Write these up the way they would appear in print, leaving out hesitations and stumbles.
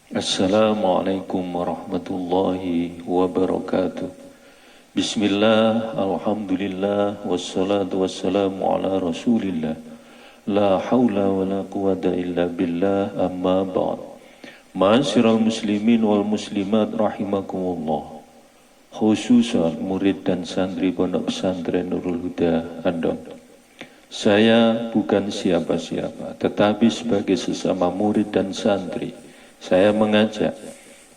Assalamualaikum warahmatullahi wabarakatuh. Bismillah, alhamdulillah, wassalatu wassalamu ala rasulillah. La hawla wa la quwata illa billah, amma ba'd. Ma'asyiral muslimin wal muslimat rahimakumullah. Khususan murid dan santri Pondok Pesantren Nurul Huda Andon. Saya bukan siapa-siapa, tetapi sebagai sesama murid dan santri, saya mengajak,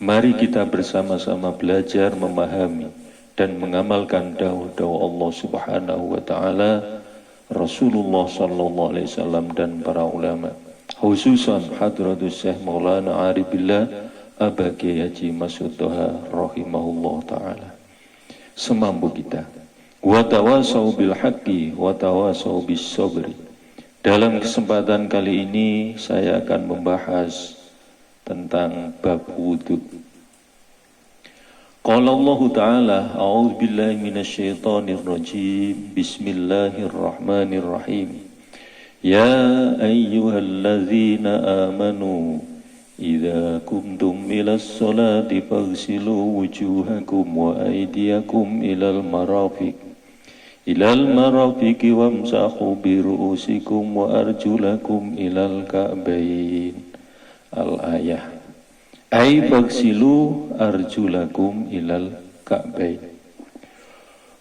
mari kita bersama-sama belajar, memahami, dan mengamalkan dawah-dawah Allah Subhanahu wa Ta'ala, Rasulullah Sallallahu Alaihi Wasallam dan para ulama. Khususan Hadratus Syekh Maulana Aribillah Aba Kiai Haji Mas'ud Toha rahimahullah Ta'ala. Semampu kita. Wa tawasau bil haqqi wa tawasau bis sabri. Dalam kesempatan kali ini saya akan membahas tentang bab wudu. Qala Allah Ta'ala, a'udzu billahi minasyaitonir rajim. Bismillahirrahmanirrahim. Ya ayyuhalladzina amanu idza kumtum ilas sholati faghsilu wujuhakum wa aydiyakum ilal marafiqi wamsahu bi ru'usikum wa arjulakum ilal ka'bayn. Al-ayah. Ai faghsilu arjulakum ilal ka'bayn.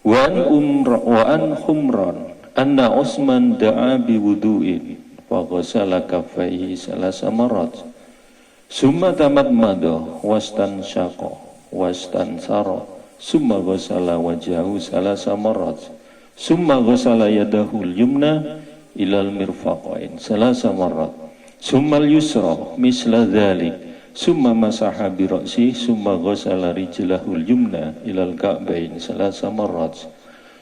Wa an humran anna Utsman da'a bi wudu'in wa ghasala kaffayhi salasa marat. Summa tamadmada wastanshaqa wastansara. Summa ghasala wajhahu salasa marat. Summa ghasala yadahu al-yumna ilal mirfaqain salasa marat. Summal yusra misla dhalik. Summa masaha bi ra'si. Summa ghasala rijlahul yumna ilal ka'bain salasa marrat.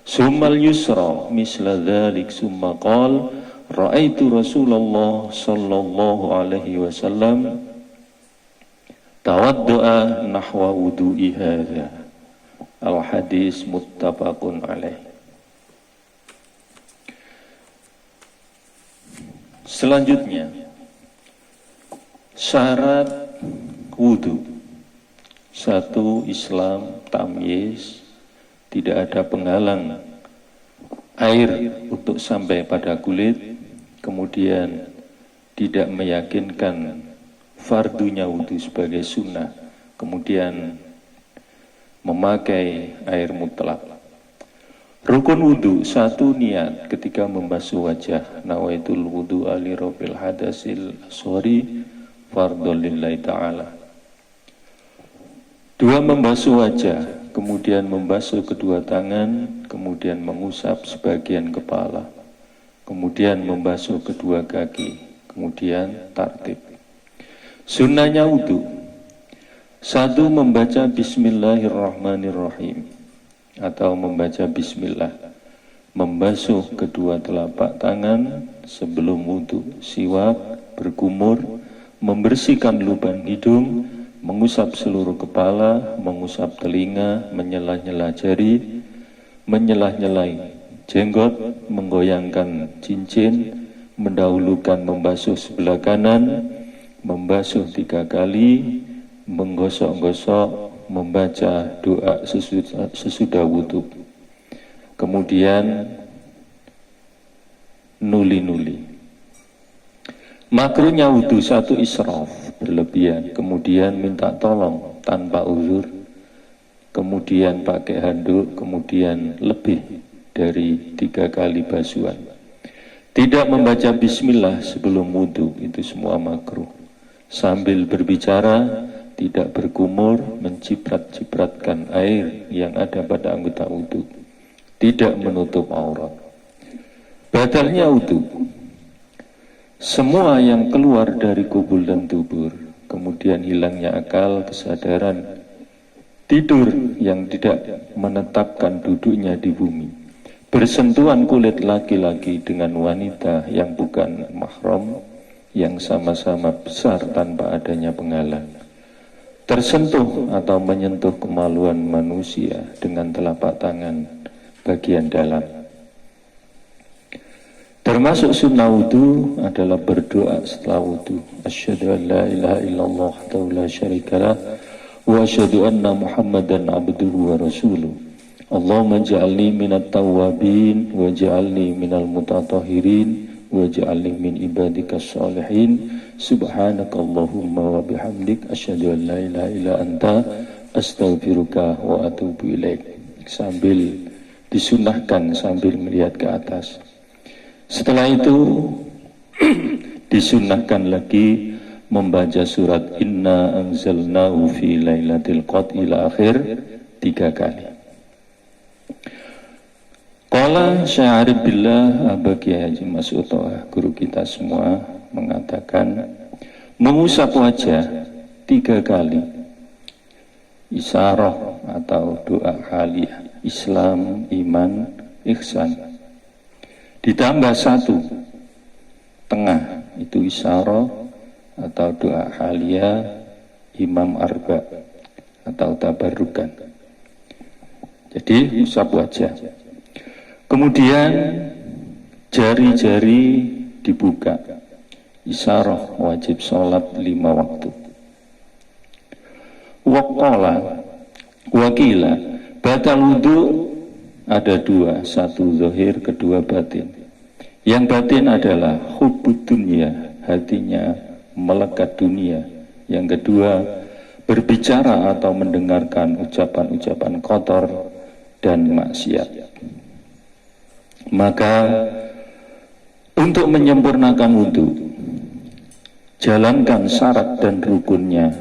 Summal yusra misla dhalik. Summa qala ra'aitu Rasulullah sallallahu alaihi wasallam tawaddu'a nahwa wudu'i hadha. Al-hadis muttafaqun alaih. Selanjutnya, syarat wudu. Satu, Islam tamyiz, tidak ada penghalang air untuk sampai pada kulit. Kemudian tidak meyakinkan fardunya wudu sebagai sunnah. Kemudian memakai air mutlak. Rukun wudu, satu, niat ketika membasuh wajah. Nawaitul wudu ali rabbil hadasil asghari fardhul lillahi ta'ala. Dua, membasuh wajah, kemudian membasuh kedua tangan, kemudian mengusap sebagian kepala, kemudian membasuh kedua kaki, kemudian tartib. Sunnahnya wudu, satu, membaca bismillahirrahmanirrahim atau membaca bismillah, membasuh kedua telapak tangan sebelum wudu, siwak, berkumur, membersihkan lubang hidung, mengusap seluruh kepala, mengusap telinga, menyelah-nyelah jari, menyelah-nyelai jenggot, menggoyangkan cincin, mendahulukan membasuh sebelah kanan, membasuh 3 kali, menggosok-gosok, membaca doa sesudah wudu. Kemudian nuli-nuli. Makruhnya wudu, satu, israf, berlebihan, kemudian minta tolong tanpa uzur, kemudian pakai handuk, kemudian lebih dari 3 kali basuhan. Tidak membaca bismillah sebelum wudu, itu semua makruh. Sambil berbicara, tidak berkumur, menciprat-cipratkan air yang ada pada anggota wudu, tidak menutup aurat. Batalnya wudu, semua yang keluar dari kubul dan dubur, kemudian hilangnya akal, kesadaran, tidur yang tidak menetapkan duduknya di bumi, bersentuhan kulit laki-laki dengan wanita yang bukan mahram, yang sama-sama besar tanpa adanya penghalang, tersentuh atau menyentuh kemaluan manusia dengan telapak tangan bagian dalam. Termasuk sunnah wudu adalah berdoa setelah wudu. Asyhadu an la ilaha illallah wahdahu la syarikalah wa asyhadu anna Muhammadan abduhu wa rasuluh. Allahumma ja'alni minat tawwabin wa ja'alni minal mutatahhirin wa ja'alni min ibadikas salihin. Subhanakallahumma wa bihamdik asyhadu an la ilaha illa anta astaghfiruka wa atubu ilaik. Sambil disunahkan sambil melihat ke atas. Setelah itu disunahkan lagi membaca surat Inna anzalnahu fi lailatul qadr ila akhir 3 kali. Qala Syekh Arif Billah Abaki Haji Mas'ud guru kita semua mengatakan mengusap wajah 3 kali. Isyarah atau doa haliyah Islam, iman, ihsan. Ditambah 1 tengah itu isyarah atau doa haliyah imam arba atau tabarukan. Jadi usap wajah. Kemudian jari-jari dibuka. Isyarah wajib sholat 5 waktu. Waqala wakila batal wudu ada 2, 1 zahir, kedua batin. Yang batin adalah hubbud dunya, hatinya melekat dunia. Yang kedua, berbicara atau mendengarkan ucapan-ucapan kotor dan maksiat. Maka untuk menyempurnakan wudu, jalankan syarat dan rukunnya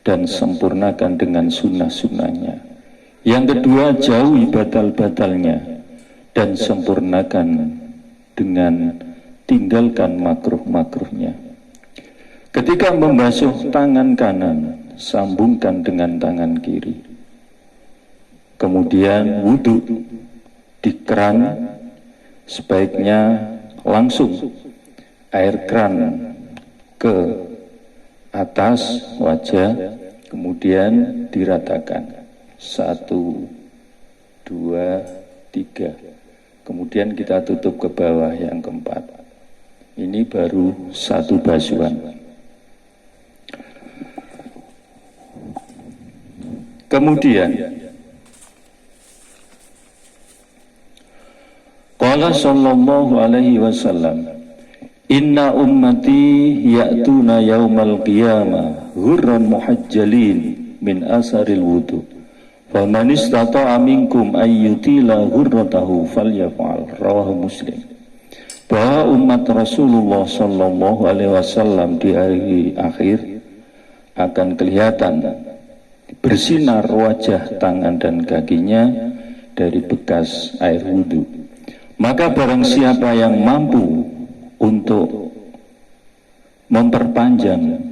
dan sempurnakan dengan sunnah-sunnahnya. Yang kedua, jauhi batal-batalnya dan sempurnakan dengan tinggalkan makruh-makruhnya. Ketika membasuh tangan kanan, sambungkan dengan tangan kiri. Kemudian wudu di keran, sebaiknya langsung air keran ke atas wajah, kemudian diratakan. 1, 2, 3. Kemudian kita tutup ke bawah yang keempat. Ini baru 1 basuhan. Kemudian qala sallallahu alaihi wasallam inna ummati ya'tuna yaumal qiyamah ghurran muhajjalin min asaril wudu. Faman istata'a minkum ayyutila ghurratahu falyaf'al. Rawahu Muslim. Bahwa umat Rasulullah sallallahu alaihi wasallam di hari akhir akan kelihatan bersinar wajah, tangan dan kakinya dari bekas air wudu. Maka barang siapa yang mampu untuk memperpanjang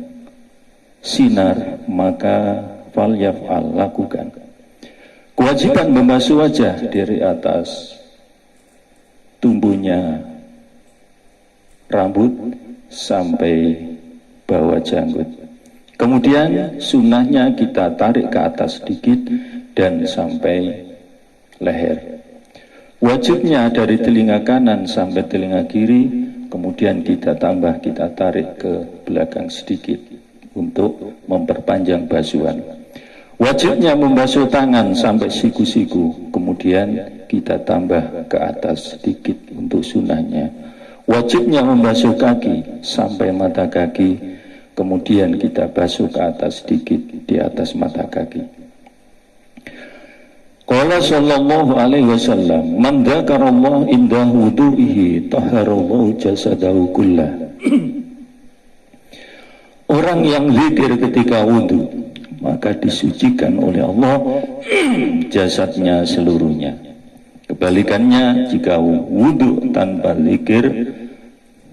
sinar, maka falyaf'al, lakukan. Kewajiban membasuh wajah dari atas tumbuhnya rambut sampai bawah janggut. Kemudian sunnahnya kita tarik ke atas sedikit dan sampai leher. Wajibnya dari telinga kanan sampai telinga kiri, kemudian kita tambah, kita tarik ke belakang sedikit untuk memperpanjang basuhan. Wajibnya membasuh tangan sampai siku-siku, kemudian kita tambah ke atas sedikit untuk sunnahnya. Wajibnya membasuh kaki sampai mata kaki, kemudian kita basuh ke atas sedikit di atas mata kaki. Qala sallallahu alaihi wasallam man dzakarallahu inda wudu'ihi tahharallahu jasadahu kullah. Orang yang zikir ketika wudu, maka disucikan oleh Allah jasadnya seluruhnya. Kebalikannya, jika wudu tanpa zikir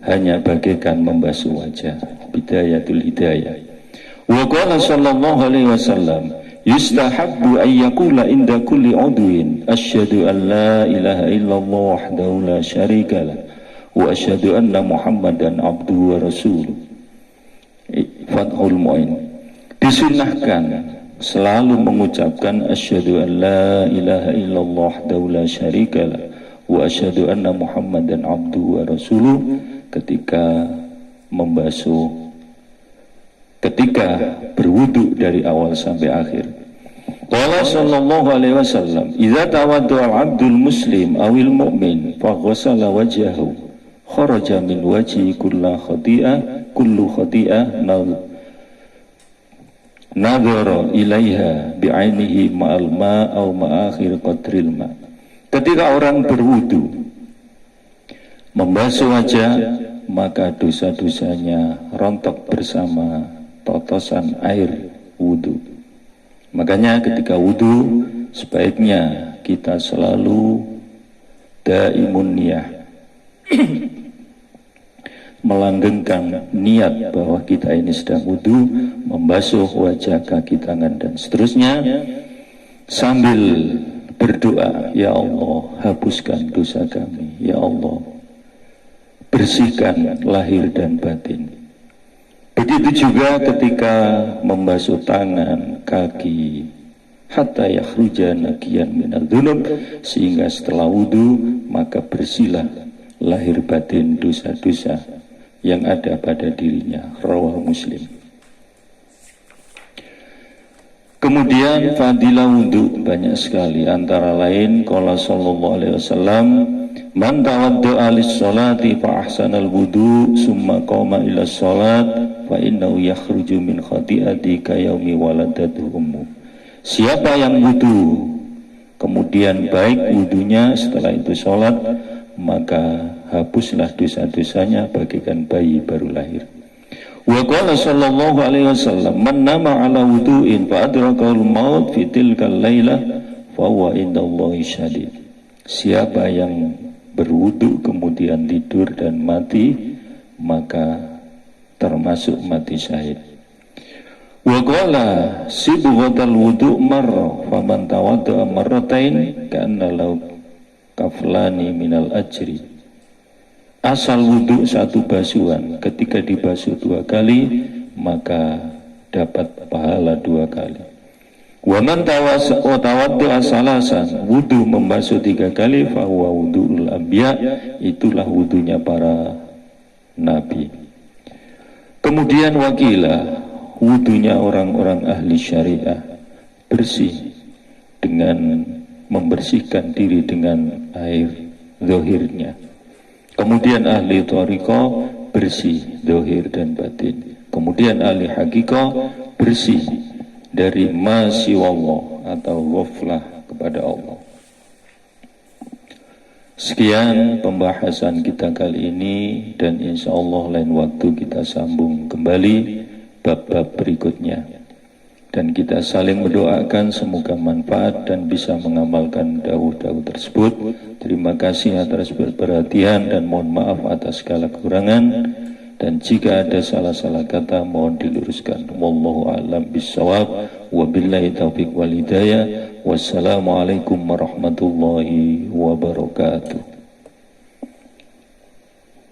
hanya bagaikan membasuh wajah. Bidayatul hidayah. Wa qala sallallahu alaihi wasallam yustahabbu an yaqula inda kulli udwin asyhadu an la ilaha illallah wahdahu la syarikalah wa asyhadu anna Muhammadan abduhu wa rasuluh. Fathul Mu'in. Disunnahkan selalu mengucapkan asyhadu an la ilaha illallah wahdahu la syarikalah wa asyhadu anna Muhammadan abduhu wa rasuluh, ketika membasuh, ketika berwudu dari awal sampai akhir. Qala sallallahu alaihi wasallam, idza tawadda al-'abdul muslim awil mu'min fa ghassala wajhahu kharaja min wajhi kullu khati'ah nadhara ilaiha bi'ainihi ma'al ma' aw ma'akhir qadril ma'. Ketika orang berwudu membasuh wajah, maka dosa-dosanya rontok bersama totosan air wudu. Makanya ketika wudu sebaiknya kita selalu daimun niyah, melanggengkan niat bahwa kita ini sedang wudu, membasuh wajah, kaki, tangan, dan seterusnya, sambil berdoa, ya Allah hapuskan dosa kami, ya Allah bersihkan lahir dan batin. Begitu juga ketika membasuh tangan, kaki, hatta yakhruja naqiyan minadz dzunub, sehingga setelah wudu maka bersihlah lahir batin dosa-dosa yang ada pada dirinya. Rawah Muslim. Kemudian fadilah wudu banyak sekali, antara lain qala sallallahu alaihi wasallam, man tawadda'a lis-sholati fa ahsanal wudu summa qama ila sholat fa innahu yakhruju min khati'ati ka yaumi waladatu ummu. Siapa yang wudu kemudian baik wudunya, setelah itu sholat, maka hapuslah dosa-dosanya bagaikan bayi baru lahir. Wa qala sallallahu alaihi wasallam, man nama ala wudu'in fa adrakal maut fi tilkal lailah fa huwa indallahi syadid. Siapa yang berwudu kemudian tidur dan mati, maka termasuk mati syahid. Wa qala sibghatal wudu' marrah faman tawadda'a marratain ka'anna lahu kaflani minal ajri. Asal wudhu satu basuhan, ketika dibasuh 2 kali maka dapat pahala 2 kali. Wa man tawadda'a salasan, wudhu membasuh 3 kali, fa huwa wudhu'ul anbiya, itulah wudhunya para nabi. Kemudian wakilah, wudhunya orang-orang ahli syariah bersih dengan membersihkan diri dengan air zahirnya. Kemudian ahli thariqah bersih zahir dan batin. Kemudian ahli hakikah bersih dari masiwallah atau ghaflah kepada Allah. Sekian pembahasan kita kali ini, dan insya Allah lain waktu kita sambung kembali bab-bab berikutnya. Dan kita saling mendoakan semoga manfaat dan bisa mengamalkan dawuh-dawuh tersebut. Terima kasih atas perhatian dan mohon maaf atas segala kekurangan. Dan jika ada salah-salah kata mohon diluruskan. Wallahu a'lam bishawab. Wabillahi taufiq wal hidayah. Wassalamualaikum warahmatullahi wabarakatuh.